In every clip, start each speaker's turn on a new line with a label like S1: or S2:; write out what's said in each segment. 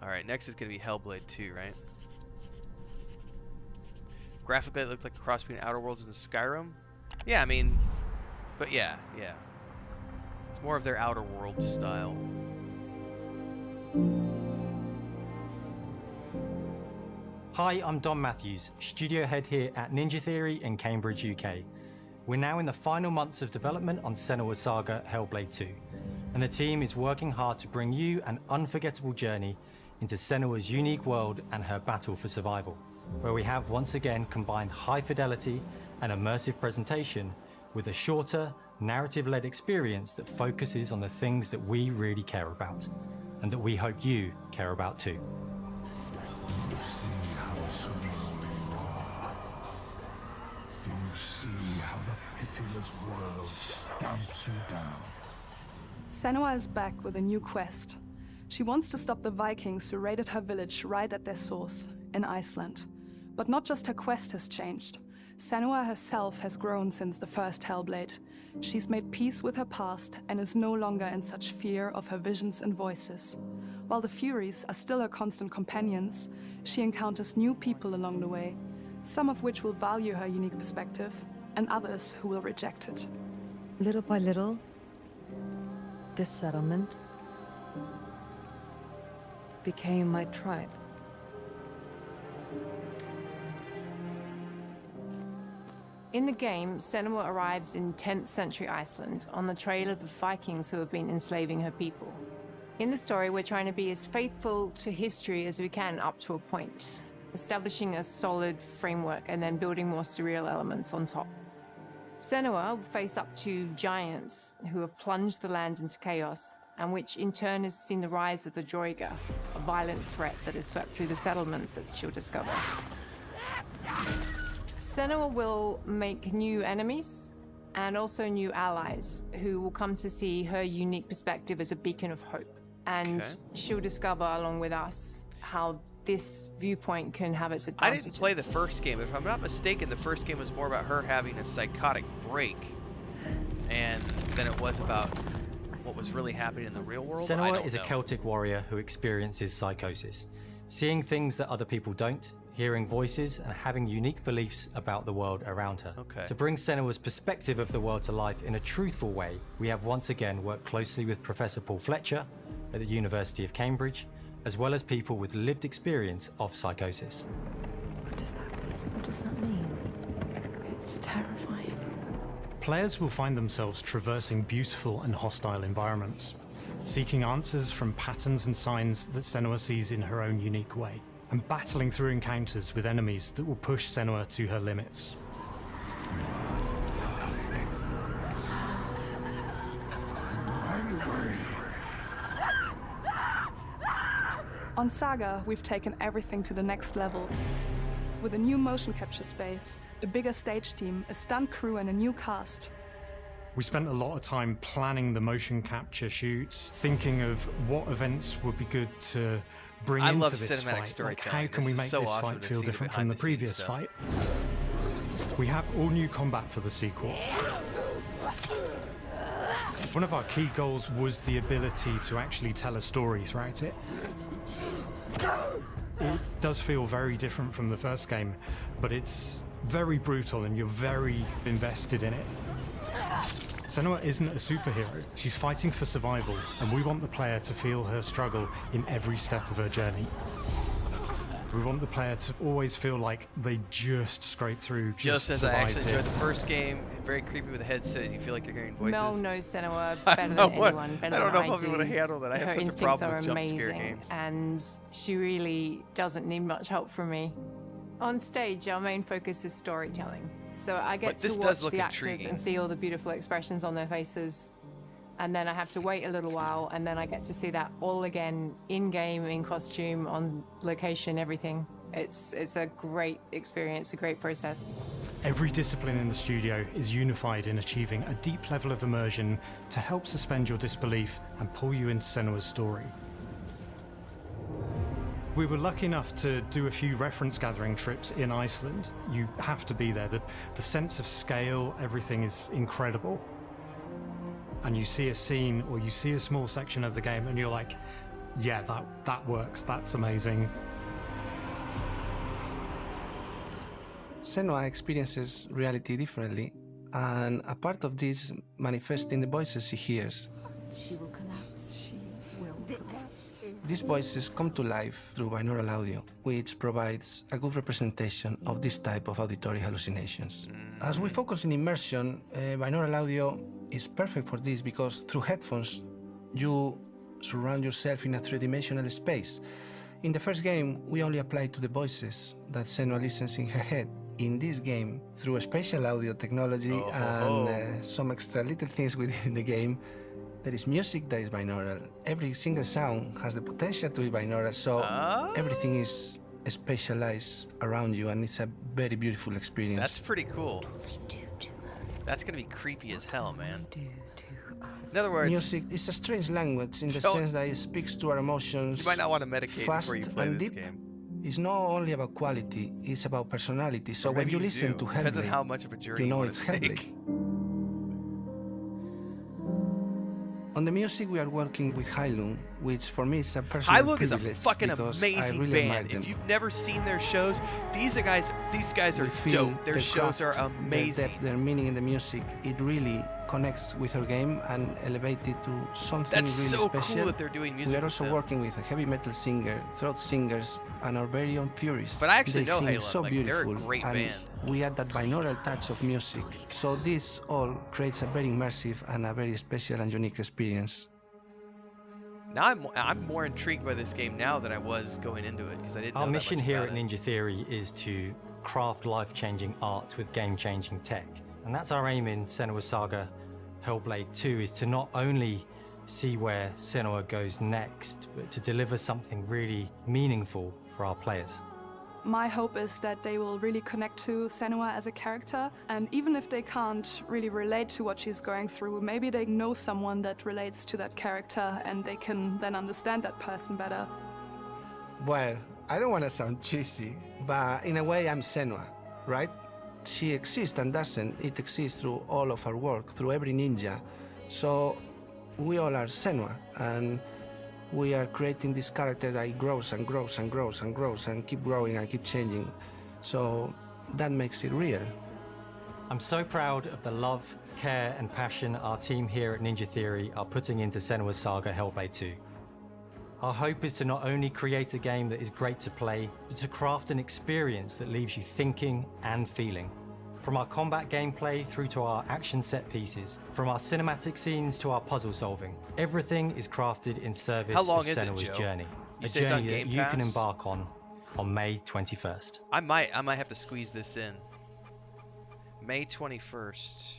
S1: Alright, next is going to be Hellblade II, right? Graphically, it looked like a cross between Outer Worlds and Skyrim. Yeah, I mean, but yeah. It's more of their Outer Worlds style.
S2: Hi, I'm Don Matthews, studio head here at Ninja Theory in Cambridge, UK. We're now in the final months of development on Senua Saga Hellblade 2, and the team is working hard to bring you an unforgettable journey into Senua's unique world and her battle for survival, where we have once again combined high fidelity and immersive presentation with a shorter, narrative-led experience that focuses on the things that we really care about, and that we hope you care about too.
S3: You see how surrounding you are. Do you see how the pitiless world stamps you down?
S4: Senua is back with a new quest. She wants to stop the Vikings who raided her village right at their source, in Iceland. But not just her quest has changed. Senua herself has grown since the first Hellblade. She's made peace with her past and is no longer in such fear of her visions and voices. While the Furies are still her constant companions, she encounters new people along the way, some of which will value her unique perspective, and others who will reject it.
S5: Little by little, this settlement became my tribe.
S6: In the game, Senua arrives in 10th century Iceland on the trail of the Vikings who have been enslaving her people. In the story, we're trying to be as faithful to history as we can up to a point, establishing a solid framework and then building more surreal elements on top. Senua will face up to giants who have plunged the land into chaos, and which in turn has seen the rise of the Droiga, a violent threat that has swept through the settlements that she'll discover. Senua will make new enemies and also new allies who will come to see her unique perspective as a beacon of hope. And she'll discover along with us how this viewpoint can have its advantages.
S1: I didn't play the first game. If I'm not mistaken, the first game was more about her having a psychotic break and than it was about what was really happening in the real world.
S2: Senua is a Celtic warrior who experiences psychosis, seeing things that other people don't, hearing voices, and having unique beliefs about the world around her. To bring Senua's perspective of the world to life in a truthful way, we have once again worked closely with Professor Paul Fletcher at the University of Cambridge, as well as people with lived experience of psychosis.
S5: What does that mean? It's terrifying.
S7: Players will find themselves traversing beautiful and hostile environments, seeking answers from patterns and signs that Senua sees in her own unique way, and battling through encounters with enemies that will push Senua to her limits.
S4: On Saga, we've taken everything to the next level. With a new motion capture space, a bigger stage team, a stunt crew, and a new cast.
S7: We spent a lot of time planning the motion capture shoots, thinking of what events would be good to bring into this fight. Like, how can we make this fight feel different from the previous fight? We have all new combat for the sequel. One of our key goals was the ability to actually tell a story throughout it. It does feel very different from the first game, but it's very brutal and you're very invested in it. Senua isn't a superhero. She's fighting for survival, and we want the player to feel her struggle in every step of her journey. We want the player to always feel like they just scraped through,
S1: just as I actually enjoyed the first game. Very creepy with the headset, as you feel like you're hearing voices.
S6: Mel knows Senua better than anyone, better than I do.
S1: I don't know if I'll be able to handle that. I have
S6: Her
S1: such a problem with
S6: instincts
S1: jump
S6: are
S1: scare
S6: amazing,
S1: games.
S6: and she really doesn't need much help from me. On stage, our main focus is storytelling. So I get to watch the actors and see all the beautiful expressions on their faces. And then I have to wait a little while, and then I get to see that all again, in-game, in costume, on location, everything. It's a great experience, a great process.
S7: Every discipline in the studio is unified in achieving a deep level of immersion to help suspend your disbelief and pull you into Senua's story. We were lucky enough to do a few reference gathering trips in Iceland. You have to be there. The sense of scale, everything is incredible. And you see a scene or you see a small section of the game and you're like, yeah, that works. That's amazing.
S8: Senua experiences reality differently, and a part of this manifests in the voices she hears.
S9: She will collapse. She will collapse.
S8: These voices come to life through binaural audio, which provides a good representation of this type of auditory hallucinations. As we focus in immersion, binaural audio is perfect for this because through headphones, you surround yourself in a three-dimensional space. In the first game, we only applied to the voices that Senua listens in her head. In this game, through a spatial audio technology and some extra little things within the game, there is music that is binaural. Every single sound has the potential to be binaural, so everything is spatialized around you, and it's a very beautiful experience.
S1: That's pretty cool. That's gonna be creepy as hell, man. In other words,
S8: music is a strange language in the sense that it speaks to our emotions.
S1: You might not want to medicate before you play this
S8: deep.
S1: game.
S8: It's not only about quality, it's about personality. So when you listen to
S1: Depends on
S8: Hellblade,
S1: how much of a journey
S8: you know
S1: want
S8: it's
S1: to
S8: Hellblade.
S1: take.
S8: On the music, we are working with Heilung, which for me is a personal
S1: Heilung is a
S8: privilege
S1: fucking
S8: because I
S1: amazing
S8: really admire
S1: band.
S8: them.
S1: If you've never seen their shows, these guys are
S8: We feel
S1: dope. Their
S8: the
S1: shows are
S8: craft,
S1: amazing.
S8: Their depth, their meaning in the music, it really connects with our game and elevates it to something
S1: That's
S8: really
S1: so
S8: special.
S1: cool that they're doing music
S8: We are
S1: with
S8: also
S1: them.
S8: working with a heavy metal singer, throat singers, and our very own purists.
S1: But I actually
S8: they
S1: know
S8: sing
S1: Halo.
S8: so
S1: Like, they're a
S8: beautiful,
S1: great
S8: and
S1: band.
S8: we add that binaural touch of music. So this all creates a very immersive and a very special and unique experience.
S1: Now I'm more intrigued by this game now than I was going into it because I didn't know
S2: Our
S1: that
S2: mission
S1: much
S2: here
S1: about
S2: at
S1: it.
S2: Ninja Theory is to craft life-changing art with game-changing tech. And that's our aim in Senua Saga Hellblade II, is to not only see where Senua goes next, but to deliver something really meaningful for our players.
S4: My hope is that they will really connect to Senua as a character, and even if they can't really relate to what she's going through, maybe they know someone that relates to that character and they can then understand that person better.
S8: Well, I don't want to sound cheesy, but in a way I'm Senua, right? She exists and doesn't. It exists through all of our work, through every ninja. So we all are Senua, and we are creating this character that grows and grows and grows and grows and keep growing and keep changing. So that makes it real.
S2: I'm so proud of the love, care, and passion our team here at Ninja Theory are putting into Senua Saga Hellblade 2. Our hope is to not only create a game that is great to play, but to craft an experience that leaves you thinking and feeling. From our combat gameplay through to our action set pieces, from our cinematic scenes to our puzzle solving, everything is crafted in service
S1: How long
S2: of
S1: is it,
S2: Senua's
S1: Joe?
S2: journey.
S1: You
S2: A
S1: say it's on
S2: journey that
S1: Game
S2: you can
S1: Pass?
S2: embark on May 21st.
S1: I might have to squeeze this in. May 21st.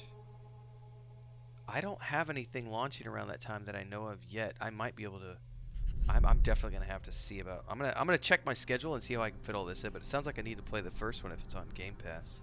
S1: I don't have anything launching around that time that I know of yet. I might be able to. I'm definitely gonna have to see about. I'm gonna check my schedule and see how I can fit all this in. But it sounds like I need to play the first one if it's on Game Pass.